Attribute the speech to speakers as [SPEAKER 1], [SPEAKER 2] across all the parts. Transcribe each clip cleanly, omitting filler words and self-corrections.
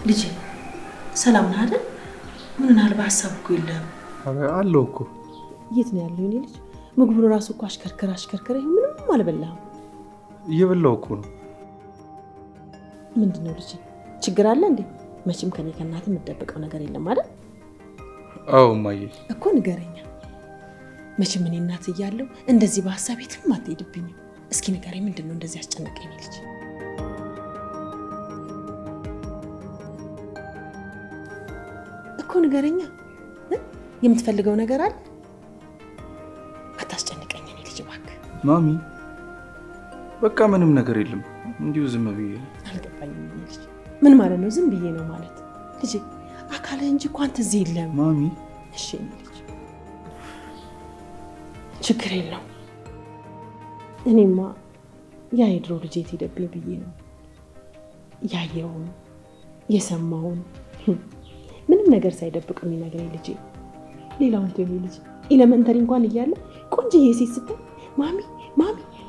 [SPEAKER 1] ልጄ ሰላም ነህ አይደል? ምን አልባ ሐሳብ እኮ የለም።
[SPEAKER 2] አለው እኮ።
[SPEAKER 1] የት ነው ያለው የኔ ልጅ? ምግቡን ራሱ እኮ አሽከርከረ ምንም አልበላህም።
[SPEAKER 2] እየበላው እኮ ነው።
[SPEAKER 1] ምንድነው ልጄ? ችግር አለ እንዴ? መቼም ከኔ ከእናትህ የምትደብቀው ነገር የለም አይደል?
[SPEAKER 2] አዎ እማዬ
[SPEAKER 1] እኮ ንገረኛ። መቼም እኔ እናት እያለሁ እንደዚህ በሐሳብ የትም አትሄድብኝም። እስኪ ንገረኝ፣ ምንድነው እንደዚህ ያስጨነቀኝ ልጅ? እኮ ንገረኛ። የምትፈልገው ነገር አለ? አታስጨንቀኝ እኔ ልጅ እባክህ።
[SPEAKER 2] ማሚ በቃ ምንም ነገር የለም፣ እንዲሁ ዝም ብዬ።
[SPEAKER 1] አልገባኝም ልጅ። ምን ማለት ነው ዝም ብዬ ነው ማለት? ልጅ አካልህ እንጂ እኮ አንተ እዚህ የለም።
[SPEAKER 2] ማሚ
[SPEAKER 1] እሺ ልጅ ችግር የለውም። እኔማ ያ የድሮ ልጅ የት ሄደብኝ ብዬ ነው ያየውን የሰማውን ምንም ነገር ሳይደብቅ የሚነግረኝ ልጄ። ሌላውን ተወው ልጅ። ኤሌመንተሪ እንኳን እያለ ቆንጆዬ ሴት ስታይ ማሚ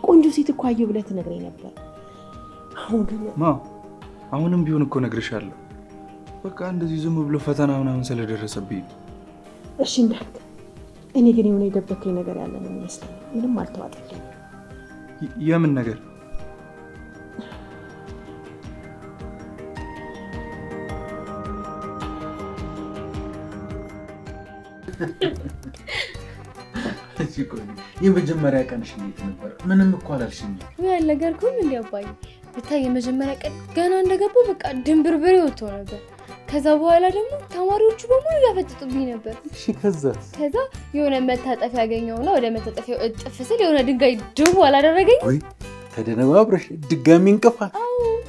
[SPEAKER 1] ቆንጆ ሴት እኮ አየሁ ብለህ ትነግረኝ ነበር። አሁን ግን
[SPEAKER 2] አሁንም ቢሆን እኮ ነግርሻለሁ። በቃ እንደዚህ ዝም ብሎ ፈተና ምናምን ስለደረሰብኝ።
[SPEAKER 1] እሺ እንዳልክ። እኔ ግን የሆነ የደበከኝ ነገር ያለ ነው የሚመስለኝ። ምንም አልተዋጠልኝም።
[SPEAKER 2] የምን ነገር?
[SPEAKER 3] የመጀመሪያ ቀንሽ እንዴት ነበር? ምንም እኮ አላልሽኝ።
[SPEAKER 4] ያን ነገር ግን እንዴ አባዬ ብታይ የመጀመሪያ ቀን ገና እንደገባው በቃ ድንብርብሬ ወጥቶ ነበር። ከዛ በኋላ ደግሞ ተማሪዎቹ በሙሉ ያፈጥጡብኝ ነበር።
[SPEAKER 3] እሺ ከዛ
[SPEAKER 4] የሆነ መታጠፊያ ያገኘውና ወደ መታጠፊያው እጥፍ ስል የሆነ ድንጋይ ድቡ አላደረገኝ
[SPEAKER 3] ወይ? ተደነባብረሽ ድጋሚ እንቅፋት።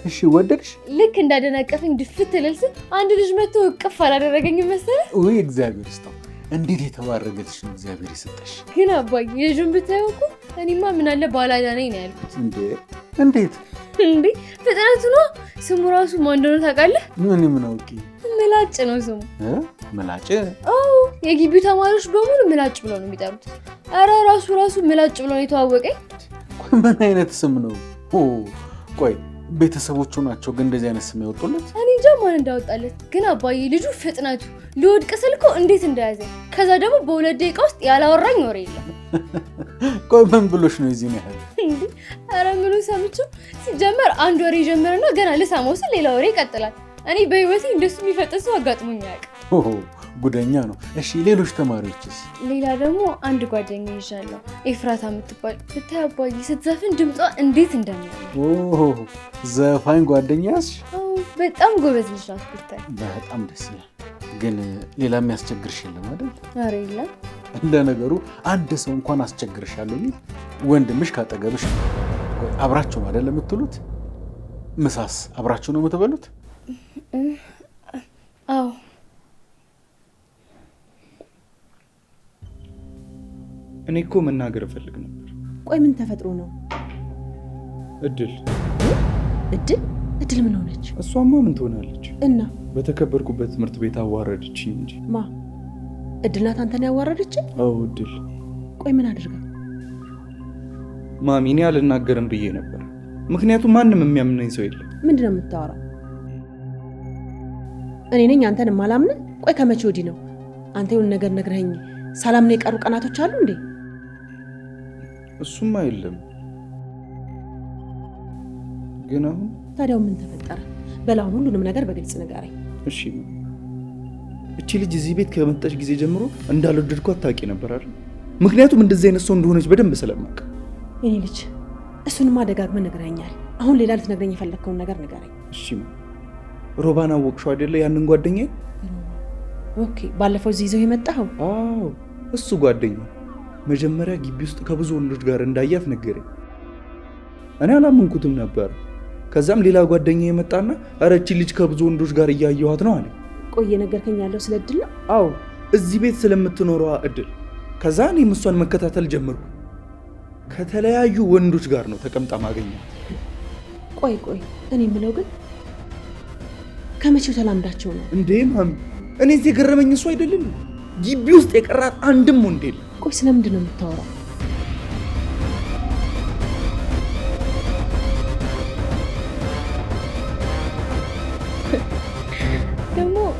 [SPEAKER 3] እሺ ወደድሽ?
[SPEAKER 4] ልክ እንዳደናቀፈኝ ድፍት ልል ስል አንድ ልጅ መጥቶ እቅፍ አላደረገኝ መሰለህ።
[SPEAKER 3] ወይ እግዚአብሔር ይስጠው። እንዴት የተባረከልሽ ነው እግዚአብሔር ይሰጠሽ።
[SPEAKER 4] ግን አባዬ ልጁን ብታየው እኮ እኔማ ምን አለ ባላዳነኝ ነው ያልኩት።
[SPEAKER 3] እንዴት
[SPEAKER 4] እንዴ ፍጥነቱ ነው። ስሙ ራሱ ማን እንደሆነ ታውቃለህ?
[SPEAKER 3] ምን አውቄ።
[SPEAKER 4] ምላጭ ነው ስሙ።
[SPEAKER 3] ምላጭ?
[SPEAKER 4] አዎ የግቢው ተማሪዎች በሙሉ ምላጭ ብለው ነው የሚጠሩት። አረ ራሱ ምላጭ ብለው ነው የተዋወቀኝ።
[SPEAKER 3] ምን አይነት ስም ነው? ቆይ ቤተሰቦቹ ናቸው ግን እንደዚህ አይነት ስም ያወጡለት?
[SPEAKER 4] እኔ እንጃ ማን እንዳወጣለት። ግን አባዬ ልጁ ፍጥነቱ ልወድቅ ስልኮ እንዴት እንደያዘኝ፣ ከዛ ደግሞ በ2 ደቂቃ ውስጥ ያላወራኝ ወሬ የለም።
[SPEAKER 3] ቆይ ምን ብሎሽ ነው እዚህ ነው ያለው?
[SPEAKER 4] እንዴ አረ ምኑ ሰምቼው። ሲጀመር አንድ ወሬ ጀመረና ገና ልሰማው ስል ሌላ ወሬ ይቀጥላል። እኔ በህይወቴ እንደሱ የሚፈጥን ሰው አጋጥሞኝ አያውቅም።
[SPEAKER 3] ጉደኛ ነው። እሺ ሌሎች ተማሪዎችስ?
[SPEAKER 4] ሌላ ደግሞ አንድ ጓደኛ ይዣለሁ ኤፍራታ የምትባል። ብታይ አባዬ ስትዘፍን ድምጿ እንዴት እንደሚያምር።
[SPEAKER 3] ዘፋኝ ጓደኛስ?
[SPEAKER 4] በጣም ጎበዝ ልጅ ናት ብታይ።
[SPEAKER 3] በጣም ደስ ይላል። ግን ሌላ የሚያስቸግርሽ የለም አይደል?
[SPEAKER 4] ኧረ የለም።
[SPEAKER 3] እንደ ነገሩ አንድ ሰው እንኳን አስቸግርሻለሁ የሚል ወንድምሽ ካጠገብሽ ነው። አብራችሁ ነው አይደል የምትሉት? ምሳስ አብራችሁ ነው የምትበሉት?
[SPEAKER 4] አዎ።
[SPEAKER 2] እኔ እኮ መናገር እፈልግ ነበር።
[SPEAKER 1] ቆይ ምን ተፈጥሮ ነው?
[SPEAKER 2] እድል
[SPEAKER 1] ምን ሆነች?
[SPEAKER 2] እሷማ ምን ትሆናለች?
[SPEAKER 1] እና
[SPEAKER 2] በተከበርኩበት ትምህርት ቤት አዋረደችኝ እንጂ።
[SPEAKER 1] ማ እድል ናት አንተን ያዋረደች?
[SPEAKER 2] አዎ እድል።
[SPEAKER 1] ቆይ ምን አድርጋ?
[SPEAKER 2] ማሚ እኔ አልናገርም ብዬ ነበር፣ ምክንያቱም ማንም የሚያምነኝ ሰው የለም።
[SPEAKER 1] ምንድነው የምታወራው? እኔ ነኝ አንተን የማላምን? ቆይ ከመቼ ወዲህ ነው አንተ የሆነ ነገር ነግረኸኝ ሰላም ነው የቀሩ ቀናቶች አሉ እንዴ?
[SPEAKER 2] እሱማ የለም። ግን አሁን
[SPEAKER 1] ታዲያው ምን ተፈጠረ? በላውን ሁሉንም ነገር በግልጽ ንገረኝ።
[SPEAKER 2] እሺ እቺ ልጅ እዚህ ቤት ከመጣች ጊዜ ጀምሮ እንዳልወደድኳት ታውቂ ነበር አይደል? ምክንያቱም እንደዚህ አይነት ሰው እንደሆነች በደንብ ስለማውቅ።
[SPEAKER 1] እኔ ልጅ እሱንማ ደጋግመህ ነግረኸኛል። አሁን ሌላ ልትነግረኝ የፈለግከውን ነገር ንገረኝ።
[SPEAKER 2] እሺ ሮባን አወቅሽው አይደለ? ያንን ጓደኛዬ።
[SPEAKER 1] ኦኬ ባለፈው እዚህ ይዘው የመጣኸው?
[SPEAKER 2] አዎ እሱ ጓደኛ መጀመሪያ ግቢ ውስጥ ከብዙ ወንዶች ጋር እንዳያት ነገረኝ። እኔ አላመንኩትም ነበር። ከዛም ሌላ ጓደኛ የመጣና ኧረ እቺ ልጅ ከብዙ ወንዶች ጋር እያየኋት ነው አለ።
[SPEAKER 1] ቆይ እየነገርከኝ ያለው ስለ እድል ነው?
[SPEAKER 2] አዎ እዚህ ቤት ስለምትኖረዋ እድል። ከዛ እኔም እሷን መከታተል ጀመርኩ። ከተለያዩ ወንዶች ጋር ነው ተቀምጣ ማገኘት።
[SPEAKER 1] ቆይ እኔ የምለው ግን ከመቼው ተላምዳቸው ነው
[SPEAKER 2] እንዴ? ማሚ እኔ እዚህ የገረመኝ እሱ አይደለም ግቢ ውስጥ የቀራት አንድም ወንድ የለም።
[SPEAKER 1] ቆይ ስለምንድን ነው የምታወራው?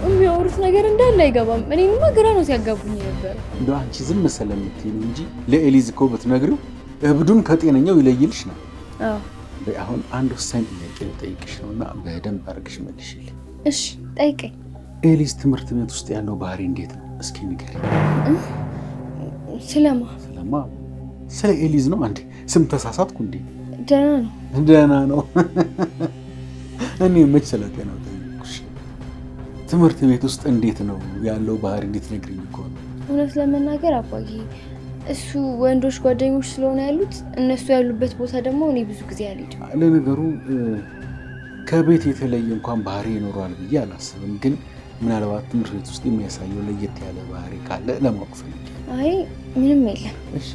[SPEAKER 4] የሚያወሩት ነገር እንዳለ አይገባም። እኔንማ ግራ ነው ሲያጋቡኝ ነበር።
[SPEAKER 3] እንደው አንቺ ዝም ስለምትይ ነው እንጂ ለኤሊዝ እኮ ብትነግሪው እብዱን ከጤነኛው ይለይልሽ ነው።
[SPEAKER 4] አዎ
[SPEAKER 3] አሁን አንድ ወሳኝ ጥያቄ ልጠይቅሽ ነውና በደንብ አድርግሽ መልሽልኝ።
[SPEAKER 4] እሺ ጠይቀኝ።
[SPEAKER 3] ኤሊዝ ትምህርት ቤት ውስጥ ያለው ባህሪ እንዴት ነው? እስኪ ንገሪኝ። ስለማ ስለ ኤሊዝ ነው እንዴ? ስም ተሳሳትኩ እንዴ? ደህና ነው። እኔ መች ስለ ጤናው ጠይቅኩሽ። ትምህርት ቤት ውስጥ እንዴት ነው ያለው ባህሪ እንዴት ነግሪኝ እኮ ነው።
[SPEAKER 4] እውነት ለመናገር አባዬ እሱ ወንዶች ጓደኞች ስለሆነ ያሉት እነሱ ያሉበት ቦታ ደግሞ እኔ ብዙ ጊዜ አልሄድም።
[SPEAKER 3] ለነገሩ ከቤት የተለየ እንኳን ባህሪ ይኖረዋል ብዬ አላስብም። ግን ምናልባት ትምህርት ቤት ውስጥ የሚያሳየው ለየት ያለ ባህሪ ካለ ለማወቅ ፈልጌ።
[SPEAKER 4] አይ ምንም የለም።
[SPEAKER 3] እሺ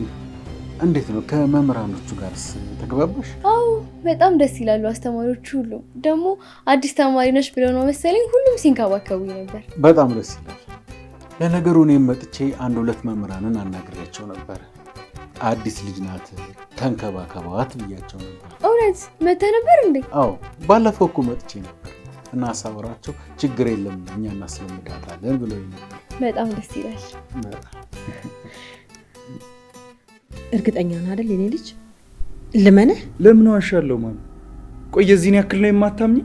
[SPEAKER 3] እንዴት ነው ከመምህራኖቹ ጋርስ ተግባባሽ?
[SPEAKER 4] አዎ በጣም ደስ ይላሉ አስተማሪዎቹ። ሁሉ ደግሞ አዲስ ተማሪ ነሽ ብለው ነው መሰለኝ ሁሉም ሲንከባከቡኝ ነበር።
[SPEAKER 3] በጣም ደስ ይላል። ለነገሩ እኔም መጥቼ 1-2 መምህራንን አናግሬያቸው ነበር። አዲስ ልጅ ናት ተንከባከባት ብያቸው ነበር።
[SPEAKER 4] እውነት መተህ ነበር እንዴ?
[SPEAKER 3] አዎ ባለፈው እኮ መጥቼ ነበር እና ሳወራቸው ችግር የለም እኛ እናስለምዳታለን ብለው ነበር።
[SPEAKER 4] በጣም ደስ ይላል።
[SPEAKER 1] እርግጠኛ ነህ አይደል የኔ ልጅ? ልመነህ?
[SPEAKER 2] ለምን ዋሻለሁ ማለት? ቆይ የዚህን ያክል ነው የማታምኝ?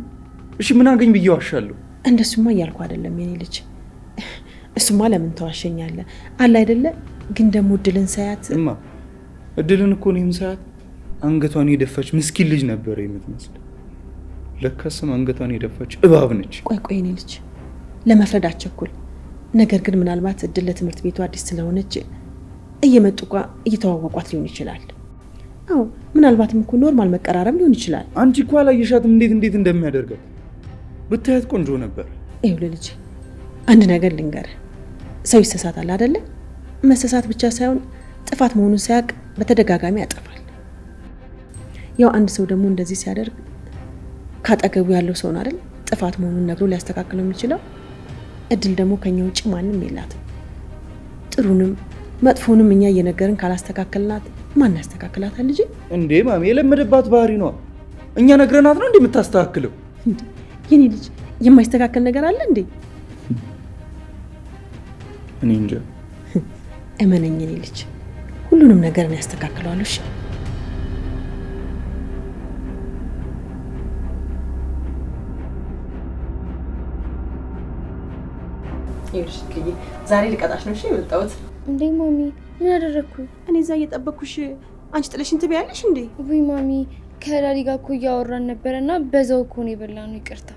[SPEAKER 2] እሺ ምን አገኝ ብዬ ዋሻለሁ?
[SPEAKER 1] እንደሱማ እያልኩ አይደለም የኔ ልጅ። እሱማ ለምን ተዋሸኛለህ አለ አይደለ? ግን ደግሞ እድልን ሳያት
[SPEAKER 2] እማ እድልን እኮ ነው ሳያት አንገቷን የደፋች ምስኪን ልጅ ነበር የምትመስል። ለካስም አንገቷን የደፋች እባብ ነች።
[SPEAKER 1] ቆይ የኔ ልጅ ለመፍረድ አትቸኩል። ነገር ግን ምናልባት እድል ለትምህርት ቤቱ አዲስ ስለሆነች እየመጡ እየተዋወቋት ሊሆን ይችላል። አዎ ምናልባትም እኮ ኖርማል መቀራረብ ሊሆን ይችላል።
[SPEAKER 2] አንቺ እኮ አላየሻትም እንዴት እንደሚያደርጋት ብታያት ቆንጆ ነበር።
[SPEAKER 1] ይኸውልህ ልጅ አንድ ነገር ልንገርህ፣ ሰው ይሰሳታል አይደለ? መሰሳት ብቻ ሳይሆን ጥፋት መሆኑን ሳያውቅ በተደጋጋሚ ያጠፋል። ያው አንድ ሰው ደግሞ እንደዚህ ሲያደርግ ካጠገቡ ያለው ሰው ነው አይደል ጥፋት መሆኑን ነግሮ ሊያስተካክለው የሚችለው። እድል ደግሞ ከኛ ውጭ ማንም የላትም። ጥሩንም መጥፎንም እኛ እየነገርን ካላስተካከልናት ማን ያስተካክላታል? ልጅ
[SPEAKER 2] እንዴ ማሚ የለመደባት ባህሪ ነው። እኛ ነግረናት ነው እንደምታስተካክለው።
[SPEAKER 1] የኔ ልጅ የማይስተካከል ነገር አለ እንዴ?
[SPEAKER 2] እኔ እንጃ።
[SPEAKER 1] እመነኝ የኔ ልጅ ሁሉንም ነገር ነው ያስተካክለዋለሁ። እሺ ይኸውልሽ ዛሬ ልቀጣሽ ነው እሺ የመጣሁት።
[SPEAKER 4] እንዴ ማሚ ምን አደረኩ?
[SPEAKER 1] እኔ እዛ እየጠበኩሽ አንቺ ጥለሽኝ ትበያለሽ እንዴ?
[SPEAKER 4] ወይ ማሚ ከዳዲ ጋር እኮ እያወራን ነበርና በዛው እኮ ነው የበላነው። ይቅርታ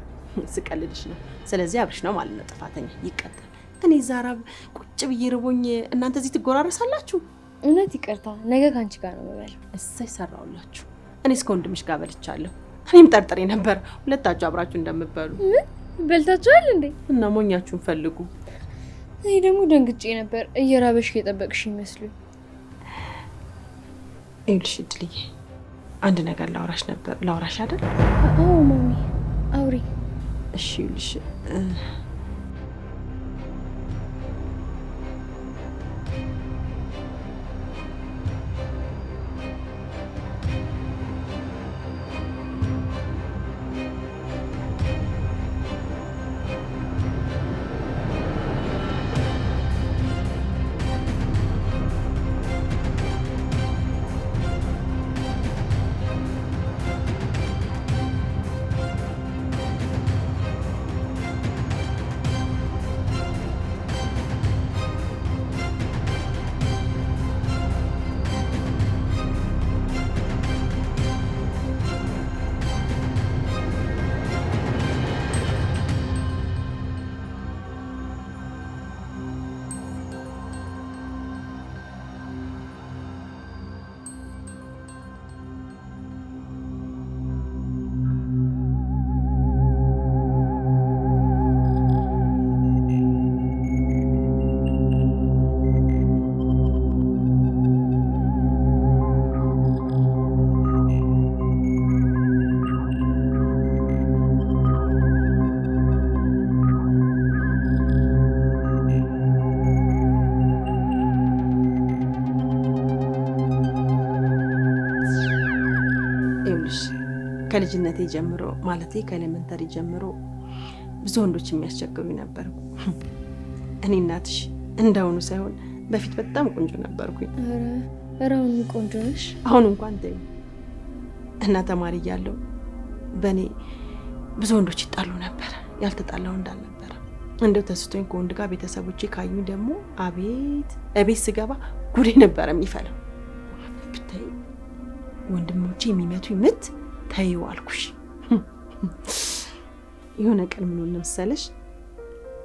[SPEAKER 1] ስቀልድሽ ነው። ስለዚህ አብርሽ ነው ማለት ነው ጥፋተኛ፣ ይቀጣል። እኔ ዛራብ ቁጭ ብዬ ርቦኝ እናንተ እዚህ ትጎራረሳላችሁ።
[SPEAKER 4] እውነት ይቅርታ፣ ነገ ካንቺ ጋር ነው የምበላው።
[SPEAKER 1] እሰይ ሰራውላችሁ። እኔ እስከ ወንድምሽ ጋር በልቻለሁ። እኔም ጠርጥሬ ነበር ሁለታችሁ አብራችሁ እንደምትበሉ።
[SPEAKER 4] ምን በልታችኋል እንዴ?
[SPEAKER 1] እና ሞኛችሁን ፈልጉ።
[SPEAKER 4] እኔ ደግሞ ደንግጬ ነበር እየራበሽ እየጠበቅሽ ይመስሉኝ።
[SPEAKER 1] ይኸውልሽ እድልዬ አንድ ነገር ላውራሽ ነበር። ላውራሽ አይደል?
[SPEAKER 4] አዎ ማሚ አውሪ።
[SPEAKER 1] እሺ ይኸውልሽ ከልጅነቴ ጀምሮ ማለቴ ከኤሌመንተሪ ጀምሮ ብዙ ወንዶች የሚያስቸግሩኝ ነበርኩ። እኔ እናትሽ እንዳሁኑ ሳይሆን በፊት በጣም ቆንጆ ነበርኩኝ።
[SPEAKER 4] ኧረ አሁን ቆንጆ ነሽ።
[SPEAKER 1] አሁን እንኳን ተይው እና ተማሪ እያለሁ በእኔ ብዙ ወንዶች ይጣሉ ነበር። ያልተጣላው እንዳልነበረ እንደው ተስቶኝ ከወንድ ጋር ቤተሰቦቼ ካዩኝ ደግሞ አቤት እቤት ስገባ ጉዴ ነበር የሚፈለው። ብታይ ወንድሞቼ የሚመቱኝ ምት ተይው አልኩሽ። የሆነ ቀን ምን ሆነ መሰለሽ?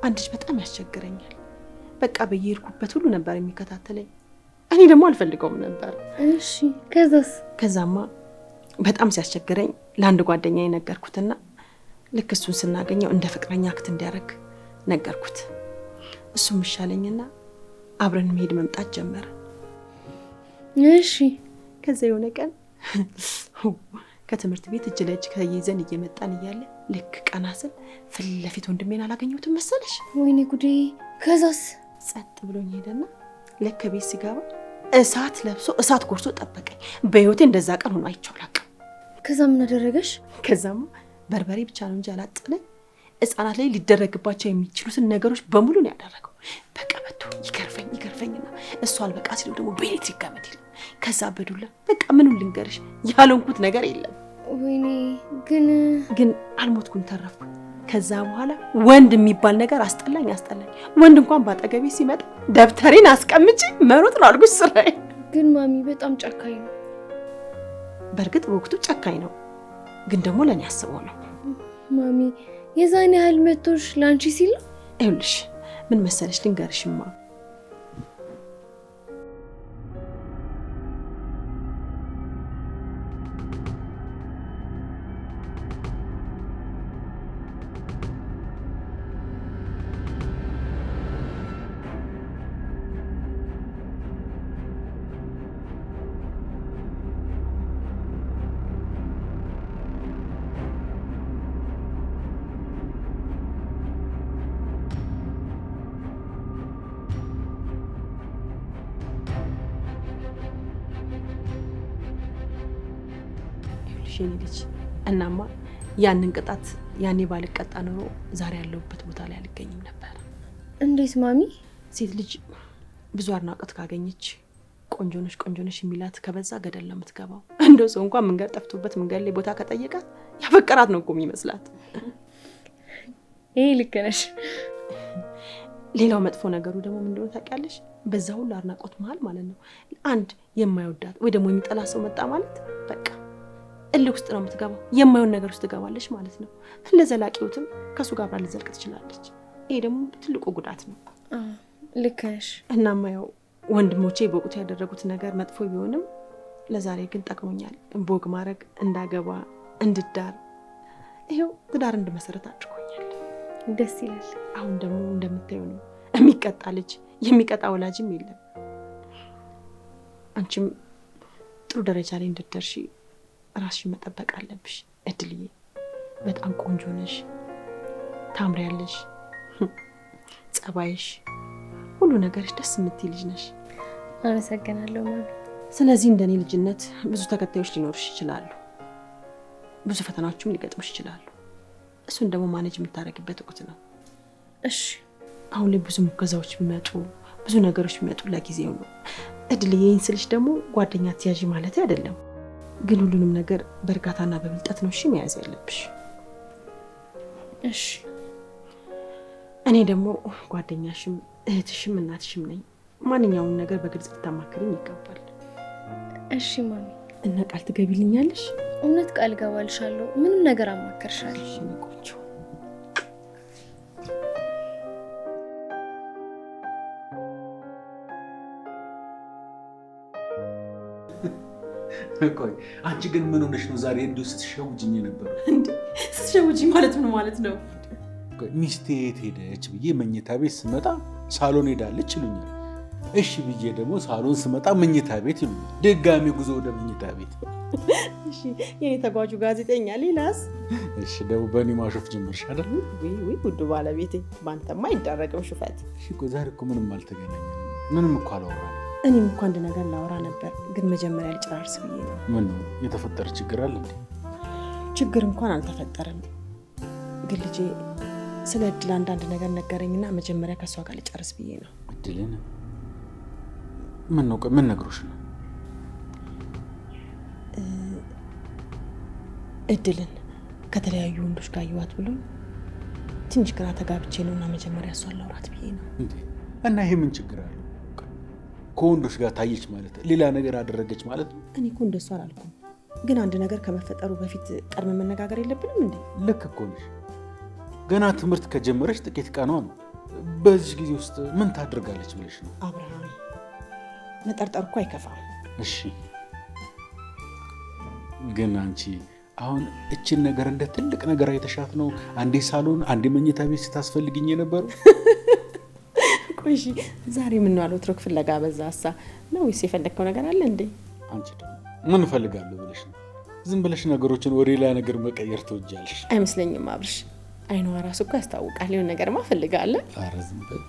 [SPEAKER 1] አንድ ልጅ በጣም ያስቸግረኛል። በቃ በየሄድኩበት ሁሉ ነበር የሚከታተለኝ። እኔ ደግሞ አልፈልገውም ነበር።
[SPEAKER 4] እሺ
[SPEAKER 1] ከዛማ በጣም ሲያስቸግረኝ ለአንድ ጓደኛዬ ነገርኩትና ልክ እሱን ስናገኘው እንደ ፍቅረኛ አክት እንዲያደርግ ነገርኩት። እሱም ይሻለኝና አብረን መሄድ መምጣት ጀመረ።
[SPEAKER 4] እሺ
[SPEAKER 1] ከዛ የሆነ ቀን ከትምህርት ቤት እጅ ለእጅ ከይዘን እየመጣን እያለ ልክ ቀና ስል ፊት ለፊት ወንድሜን አላገኘሁትም መሰለሽ?
[SPEAKER 4] ወይኔ ጉዴ! ከዛስ?
[SPEAKER 1] ጸጥ ብሎኝ ሄደና ልክ ቤት ሲገባ እሳት ለብሶ እሳት ጎርሶ ጠበቀኝ። በህይወቴ እንደዛ ቀን ሆኖ አይቼው አላውቅም።
[SPEAKER 4] ከዛ ምን አደረገሽ?
[SPEAKER 1] ከዛማ በርበሬ ብቻ ነው እንጂ አላጠለኝ። ህፃናት ላይ ሊደረግባቸው የሚችሉትን ነገሮች በሙሉ ነው ያደረገው። በቀበቶ ይገርፈኝና እሱ አልበቃ ሲለው ደግሞ በኤሌክትሪክ ገመድ ይል፣ ከዛ በዱላ በቃ ምኑን ልንገርሽ ያለንኩት ነገር የለም።
[SPEAKER 4] ወይኔ
[SPEAKER 1] ግን አልሞትኩም፣ ተረፍኩ። ከዛ በኋላ ወንድ የሚባል ነገር አስጠላኝ። ወንድ እንኳን ባጠገቤ ሲመጣ ደብተሬን አስቀምጬ መሮጥ ነው አልኩሽ ስራዬ።
[SPEAKER 4] ግን ማሚ በጣም ጨካኝ ነው።
[SPEAKER 1] በእርግጥ በወቅቱ ጨካኝ ነው፣ ግን ደግሞ ለኔ አስበው ነው።
[SPEAKER 4] ማሚ የዛን ያህል መቶሽ ላንቺ ሲል ነው?
[SPEAKER 1] ይኸውልሽ ምን መሰለሽ ልንገርሽማ፣ የኔ ልጅ እናማ ያንን ቅጣት ያኔ ባልቀጣ ኖሮ ዛሬ ያለሁበት ቦታ ላይ አልገኝም ነበር።
[SPEAKER 4] እንዴት ማሚ?
[SPEAKER 1] ሴት ልጅ ብዙ አድናቆት ካገኘች ቆንጆ ነሽ የሚላት ከበዛ ገደል ነው የምትገባው። እንደው ሰው እንኳን መንገድ ጠፍቶበት መንገድ ላይ ቦታ ከጠየቃት ያፈቀራት ነው እኮ የሚመስላት።
[SPEAKER 4] ይሄ ልክ ነሽ።
[SPEAKER 1] ሌላው መጥፎ ነገሩ ደግሞ ምን እንደሆነ ታውቂያለሽ? በዛ ሁሉ አድናቆት መሀል ማለት ነው አንድ የማይወዳት ወይ ደግሞ የሚጠላ ሰው መጣ ማለት በቃ እልህ ውስጥ ነው የምትገባው። የማይሆን ነገር ውስጥ ትገባለች ማለት ነው። ለዘላቂውትም ከሱ ጋር አብራ ልትዘልቅ ትችላለች። ይሄ ደግሞ ትልቁ ጉዳት ነው።
[SPEAKER 4] ልክ ነሽ።
[SPEAKER 1] እናማ ያው ወንድሞቼ በወቅቱ ያደረጉት ነገር መጥፎ ቢሆንም ለዛሬ ግን ጠቅሞኛል። ቦግ ማድረግ፣ እንዳገባ፣ እንድዳር፣ ይሄው ትዳር እንድመሰረት አድርጎኛል።
[SPEAKER 4] ደስ ይላል።
[SPEAKER 1] አሁን ደግሞ እንደምታየው ነው የሚቀጣ ልጅ የሚቀጣ ወላጅም የለም። አንቺም ጥሩ ደረጃ ላይ እንድትደርሺ ራስሽን መጠበቅ አለብሽ እድልዬ። በጣም ቆንጆ ነሽ፣ ታምሪያለሽ፣ ጸባይሽ፣ ሁሉ ነገርሽ ደስ የምትይ ልጅ ነሽ።
[SPEAKER 4] አመሰግናለሁ ማሚ።
[SPEAKER 1] ስለዚህ እንደኔ ልጅነት ብዙ ተከታዮች ሊኖርሽ ይችላሉ፣ ብዙ ፈተናዎችም ሊገጥሙሽ ይችላሉ። እሱን ደግሞ ማኔጅ የምታደርግበት ወቅት ነው።
[SPEAKER 4] እሺ
[SPEAKER 1] አሁን ላይ ብዙ ሙገዛዎች ቢመጡ ብዙ ነገሮች ቢመጡ ለጊዜው ነው እድልዬ። ይህን ስልሽ ደግሞ ጓደኛ ትያዥ ማለት አይደለም፣ ግን ሁሉንም ነገር በእርጋታና በብልጠት ነው እሺ መያዝ ያለብሽ።
[SPEAKER 4] እሺ
[SPEAKER 1] እኔ ደግሞ ጓደኛሽም እህትሽም እናትሽም ነኝ። ማንኛውንም ነገር በግልጽ ልታማክሪኝ ይገባል።
[SPEAKER 4] እሺ ማሚ።
[SPEAKER 1] እና ቃል ትገቢልኛለሽ?
[SPEAKER 4] እውነት ቃል ገባልሻለሁ። ምንም ነገር አማከርሻለሁ።
[SPEAKER 1] እሺ ቆንጆ።
[SPEAKER 3] ቆይ አንቺ ግን ምን ሆነሽ ነው ዛሬ እንዲሁ ስትሸውጅኝ የነበረው?
[SPEAKER 1] እንዴ ስትሸውጅኝ ማለት ምን ማለት ነው?
[SPEAKER 3] ሚስቴ የት ሄደች ብዬ መኝታ ቤት ስመጣ ሳሎን ሄዳለች ይሉኛል። እሺ ብዬ ደግሞ ሳሎን ስመጣ መኝታ ቤት ይሉኛል። ድጋሚ ጉዞ ወደ መኝታ ቤት።
[SPEAKER 1] እሺ የኔ ተጓዡ ጋዜጠኛ ሌላስ?
[SPEAKER 3] እሺ ደግሞ በእኔ ማሾፍ ጀመርሽ አይደል?
[SPEAKER 1] ወይ ውዱ ባለቤቴ፣ ባንተማ አይደረግም ሹፈት።
[SPEAKER 3] እሺ እኮ ዛሬ እኮ ምንም አልተገናኘንም፣ ምንም እኮ አላወራንም።
[SPEAKER 1] እኔም እኮ አንድ ነገር ላወራ ነበር፣ ግን መጀመሪያ ልጨራርስ ብዬ ነው።
[SPEAKER 3] ምን ነው የተፈጠረ ችግር አለ እንዴ?
[SPEAKER 1] ችግር እንኳን አልተፈጠረም፣ ግን ልጄ ስለ እድል አንዳንድ ነገር ነገረኝና መጀመሪያ ከሷ ጋር ልጨርስ ብዬ ነው።
[SPEAKER 3] እድልን ምን ነግሮሽ ነው?
[SPEAKER 1] እድልን ከተለያዩ ወንዶች ጋር ይዋት ብሎ ትንሽ ግራ ተጋብቼ ነውና መጀመሪያ እሷን ላውራት ብዬ ነው።
[SPEAKER 3] እና ይሄ ምን ችግር አለው? ከወንዶች ጋር ታየች ማለት ሌላ ነገር አደረገች ማለት ነው?
[SPEAKER 1] እኔ እኮ እንደሷ አላልኩም፣ ግን አንድ ነገር ከመፈጠሩ በፊት ቀድመን መነጋገር የለብንም እንዴ?
[SPEAKER 3] ልክ እኮ ነሽ። ገና ትምህርት ከጀመረች ጥቂት ቀኗ ነው። በዚህ ጊዜ ውስጥ ምን ታደርጋለች ብለሽ ነው?
[SPEAKER 1] አብርሃም፣ መጠርጠር እኮ አይከፋም።
[SPEAKER 3] እሺ፣ ግን አንቺ አሁን እችን ነገር እንደ ትልቅ ነገር አይተሻት ነው አንዴ ሳሎን አንዴ መኝታ ቤት ስታስፈልግኝ የነበረው?
[SPEAKER 1] ቆይ እሺ፣ ዛሬ ምን ነው አልወትሮ ፍለጋ በዛሳ ነው ወይስ የፈለግከው ነገር አለ እንዴ?
[SPEAKER 3] አንቺ ደግሞ ምን እፈልጋለሁ ብለሽ ነው? ዝም ብለሽ ነገሮችን ወደ ሌላ ነገር መቀየር ትወጃለሽ።
[SPEAKER 1] አይመስለኝም አብርሽ፣ አይኗ ራሱ እኮ ያስታውቃል። የሆነ ነገርማ ፈልጋለሁ።
[SPEAKER 3] ኧረ ዝም በይ።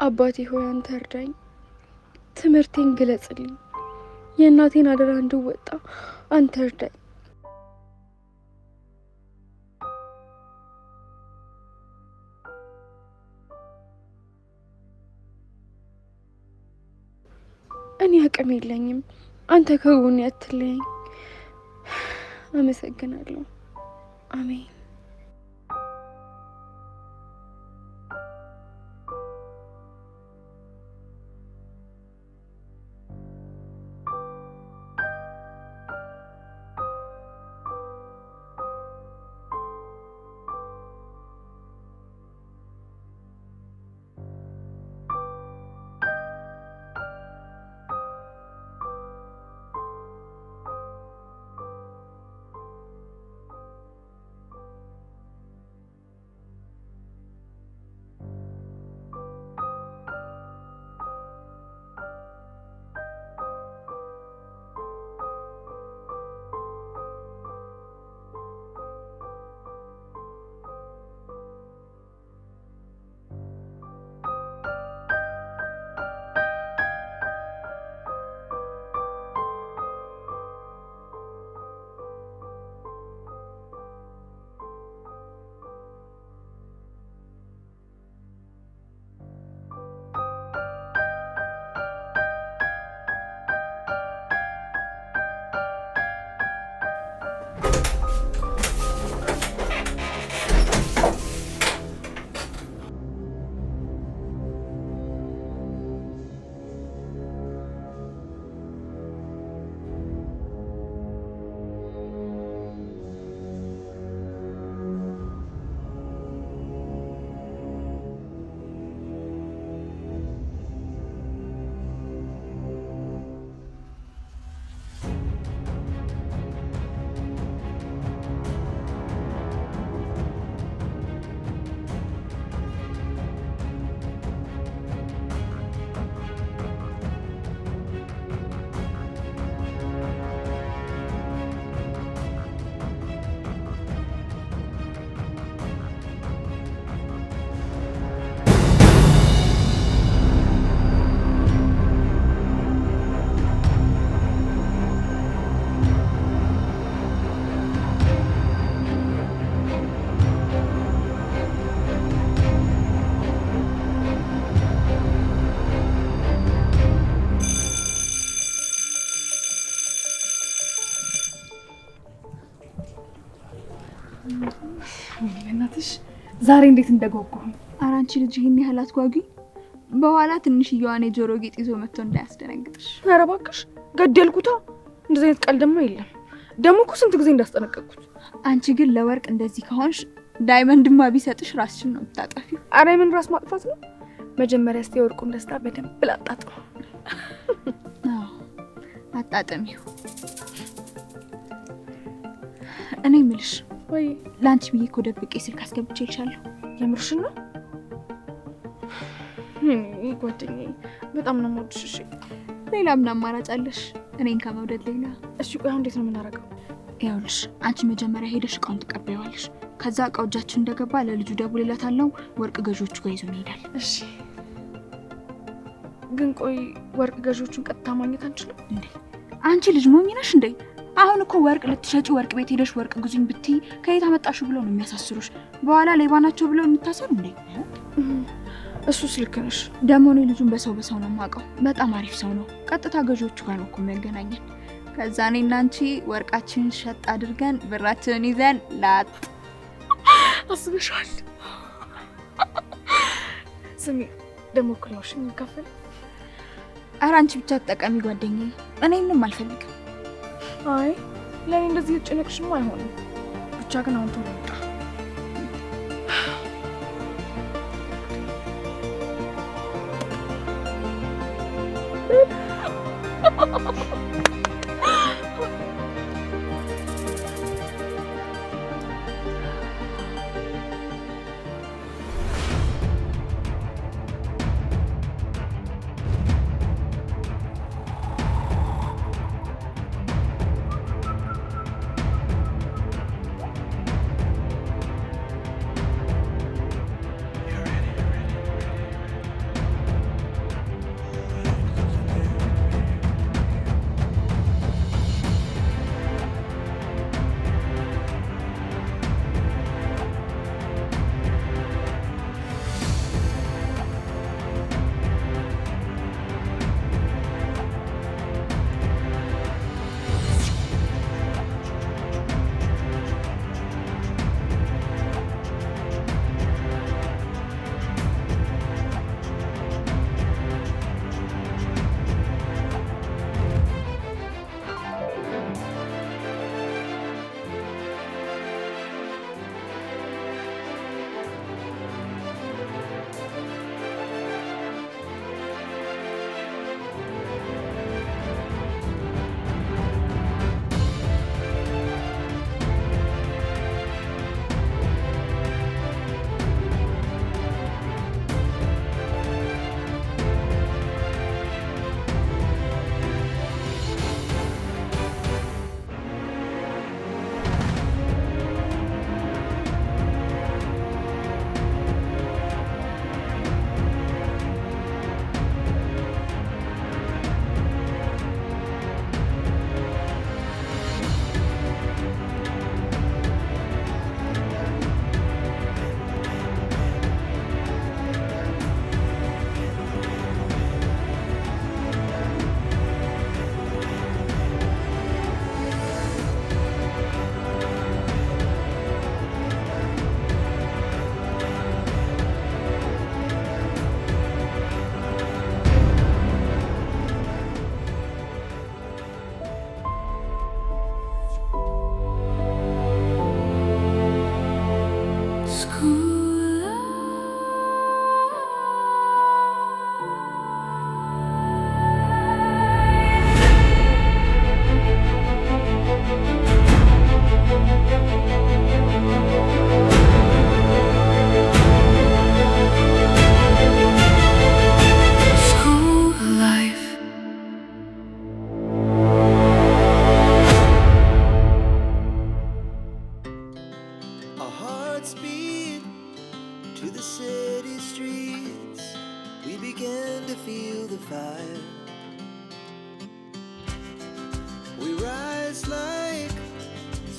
[SPEAKER 4] አባቴ ሆይ አንተ እርዳኝ፣ ትምህርቴን ግለጽልኝ፣ የእናቴን አደራ እንድወጣ አንተ እርዳኝ። እኔ አቅም የለኝም፣ አንተ ከጎኔ አትለየኝ። አመሰግናለሁ። አሜን።
[SPEAKER 5] እናትሽ ዛሬ እንዴት እንደጓጓሁ።
[SPEAKER 6] ኧረ አንቺ ልጅ ይሄን ያህል አትጓጉ። በኋላ ትንሽዬዋን የጆሮ ጌጥ ይዞ መጥቶ እንዳያስደነግጥሽ።
[SPEAKER 5] ኧረ እባክሽ ገደልኩታ። እንደዚህ አይነት ቀልድማ የለም። ደግሞ እኮ ስንት ጊዜ እንዳስጠነቀቅኩት።
[SPEAKER 6] አንቺ ግን ለወርቅ እንደዚህ ከሆንሽ ዳይመንድማ ቢሰጥሽ ራስሽን ነው የምታጠፊው።
[SPEAKER 5] ኧረ ምን ራስ ማጥፋት ነው? መጀመሪያ እስቲ የወርቁን ደስታ በደንብ ላጣጥመው።
[SPEAKER 6] አዎ አጣጥሚው። እኔ የምልሽ
[SPEAKER 5] ወይ
[SPEAKER 6] ለአንቺ ብዬ እኮ ደብቄ ስልክ አስገብቼልሻለሁ።
[SPEAKER 5] የምርሽን ነው? ጓደኛዬ በጣም ነው የምወድሽ። እሺ
[SPEAKER 6] ሌላ ምን አማራጭ አለሽ እኔን ከመውደድ ሌላ?
[SPEAKER 5] እሺ ቆይ አሁን እንዴት ነው የምናደርገው?
[SPEAKER 6] ይኸውልሽ አንቺ መጀመሪያ ሄደሽ እቃውን ትቀበይዋለሽ። ከዛ እቃው እጃችን እንደገባ ለልጁ ደውልለታለሁ። ወርቅ ገዢዎቹ ጋር ይዞ ይሄዳል።
[SPEAKER 5] እሺ ግን ቆይ ወርቅ ገዢዎቹን ቀጥታ ማግኘት አንችልም
[SPEAKER 6] እንዴ? አንቺ ልጅ ሞኝ ነሽ እንዴ? አሁን እኮ ወርቅ ልትሸጪ ወርቅ ቤት ሄደሽ ወርቅ ግዙኝ ብትይ ከየት አመጣሽው ብለው ነው የሚያሳስሩሽ። በኋላ ሌባ ናቸው ብለው እንታሰሩ እንዴ?
[SPEAKER 5] እሱስ ልክ ነሽ።
[SPEAKER 6] ደግሞ እኔ ልጁን በሰው ነው የማውቀው። በጣም አሪፍ ሰው ነው። ቀጥታ ገዢዎቹ ጋር ነው እኮ የሚያገናኘን። ከዛ እኔና አንቺ ወርቃችንን ሸጥ አድርገን ብራችንን ይዘን ላጥ።
[SPEAKER 5] አስበሻል? ስሚ ደግሞ እኮ ነው እሺ የምንከፍል።
[SPEAKER 6] ኧረ አንቺ ብቻ ተጠቀሚ ጓደኛዬ። እኔ ምንም አልፈልግም።
[SPEAKER 5] አይ ለኔ እንደዚህ ጭነቅሽማ አይሆንም። ብቻ ግን አሁን ቶሎ ወጣ።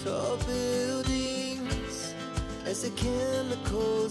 [SPEAKER 7] tall buildings as the chemicals